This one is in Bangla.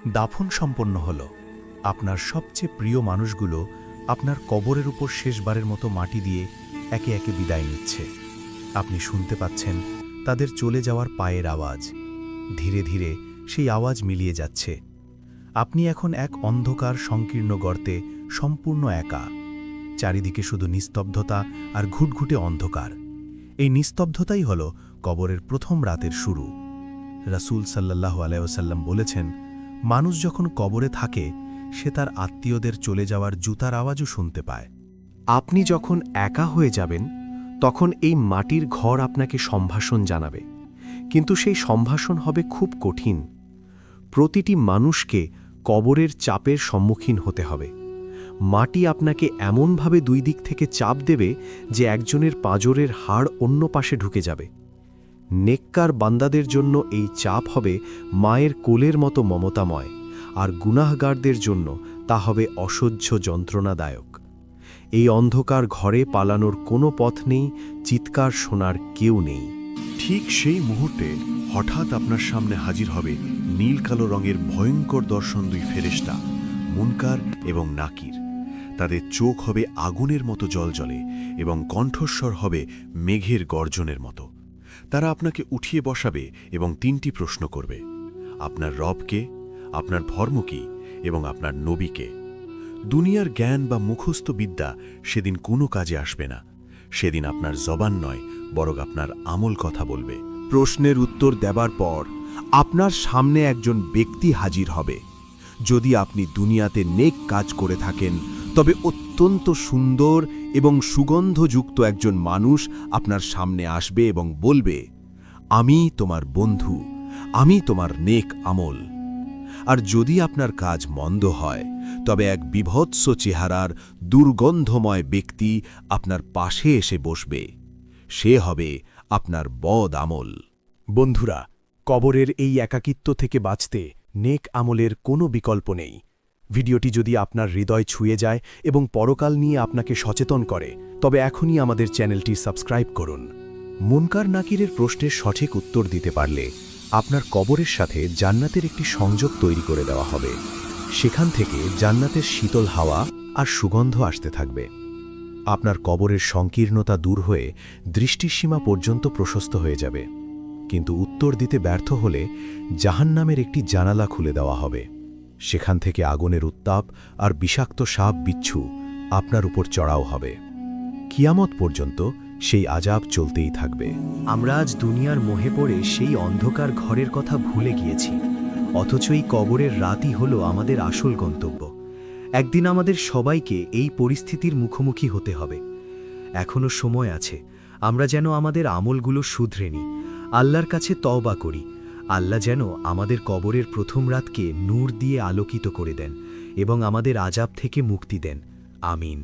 দাফন সম্পন্ন হল। আপনার সবচেয়ে প্রিয় মানুষগুলো আপনার কবরের উপর শেষবারের মতো মাটি দিয়ে একে একে বিদায় নিচ্ছে। আপনি শুনতে পাচ্ছেন তাদের চলে যাওয়ার পায়ের আওয়াজ। ধীরে ধীরে সেই আওয়াজ মিলিয়ে যাচ্ছে। আপনি এখন এক অন্ধকার সংকীর্ণ গর্তে সম্পূর্ণ একা। চারিদিকে শুধু নিস্তব্ধতা আর ঘুটঘুটে অন্ধকার। এই নিস্তব্ধতাই হল কবরের প্রথম রাতের শুরু। রাসূল সাল্লাল্লাহু আলাইহি ওয়াসাল্লাম বলেছেন, মানুষ যখন কবরে থাকে সে তার আত্মীয়দের চলে যাওয়ার জুতার আওয়াজও শুনতে পায়। আপনি যখন একা হয়ে যাবেন তখন এই মাটির ঘর আপনাকে সম্ভাষণ জানাবে, কিন্তু সেই সম্ভাষণ হবে খুব কঠিন। প্রতিটি মানুষকে কবরের চাপের সম্মুখীন হতে হবে। মাটি আপনাকে এমনভাবে দুই দিক থেকে চাপ দেবে যে একজনের পাঁজরের হাড় অন্য পাশে ঢুকে যাবে। নেককার বান্দাদের জন্য এই চাপ হবে মায়ের কোলের মতো মমতাময়, আর গুনাহগারদের জন্য তা হবে অসহ্য যন্ত্রণাদায়ক। এই অন্ধকার ঘরে পালানোর কোনো পথ নেই, চিৎকার শোনার কেউ নেই। ঠিক সেই মুহূর্তে হঠাৎ আপনার সামনে হাজির হবে নীল কালো রঙের ভয়ঙ্কর দর্শন দুই ফেরেশতা, মুনকার এবং নাকির। তাদের চোখ হবে আগুনের মতো জ্বলজ্বলে এবং কণ্ঠস্বর হবে মেঘের গর্জনের মতো। তারা আপনাকে উঠিয়ে বসাবে এবং 3টি প্রশ্ন করবে: আপনার রবকে, আপনার ধর্ম কি এবং আপনার নবীকে। দুনিয়ার জ্ঞান বা মুখস্থ বিদ্যা সেদিন কোনো কাজে আসবে না। সেদিন আপনার জবান নয়, বরং আপনার আমল কথা বলবে। প্রশ্নের উত্তর দেবার পর আপনার সামনে একজন ব্যক্তি হাজির হবে। যদি আপনি দুনিয়াতে নেক কাজ করে থাকেন তবে অত্যন্ত সুন্দর এবং সুগন্ধযুক্ত একজন মানুষ আপনার সামনে আসবে এবং বলবে, আমি তোমার বন্ধু, আমি তোমার নেক আমল। আর যদি আপনার কাজ মন্দ হয় তবে এক বিভৎস চেহারার দুর্গন্ধময় ব্যক্তি আপনার পাশে এসে বসবে। সে হবে আপনার বদ আমল। বন্ধুরা, কবরের এই একাকিত্ব থেকে বাঁচতে নেক আমলের কোনো বিকল্প নেই। ভিডিওটি যদি আপনার হৃদয় ছুঁয়ে যায় এবং পরকাল নিয়ে আপনাকে সচেতন করে, তবে এখনই আমাদের চ্যানেলটি সাবস্ক্রাইব করুন। মুনকার নাকিরের প্রশ্নের সঠিক উত্তর দিতে পারলে আপনার কবরের সাথে জান্নাতের একটি সংযোগ তৈরি করে দেওয়া হবে। সেখান থেকে জান্নাতের শীতল হাওয়া আর সুগন্ধ আসতে থাকবে। আপনার কবরের সংকীর্ণতা দূর হয়ে দৃষ্টিসীমা পর্যন্ত প্রশস্ত হয়ে যাবে। কিন্তু উত্তর দিতে ব্যর্থ হলে জাহান্নামের একটি জানালা খুলে দেওয়া হবে। সেখান থেকে আগুনের উত্তাপ আর বিষাক্ত সাপ বিচ্ছু আপনার উপর চড়াও হবে। কিয়ামত পর্যন্ত সেই আযাব চলতেই থাকবে। আমরা আজ দুনিয়ার মোহে পড়ে সেই অন্ধকার ঘরের কথা ভুলে গিয়েছি, অথচ এই কবরের রাতই হলো আমাদের আসল গন্তব্য। একদিন আমাদের সবাইকে এই পরিস্থিতির মুখোমুখি হতে হবে। এখনো সময় আছে, আমরা যেন আমাদের আমলগুলো শুধরে নিই, আল্লাহর কাছে তওবা করি। আল্লাহ যেন আমাদের কবরের প্রথম রাতকে নূর দিয়ে আলোকিত করে দেন এবং আমাদের আযাব থেকে মুক্তি দেন। আমিন।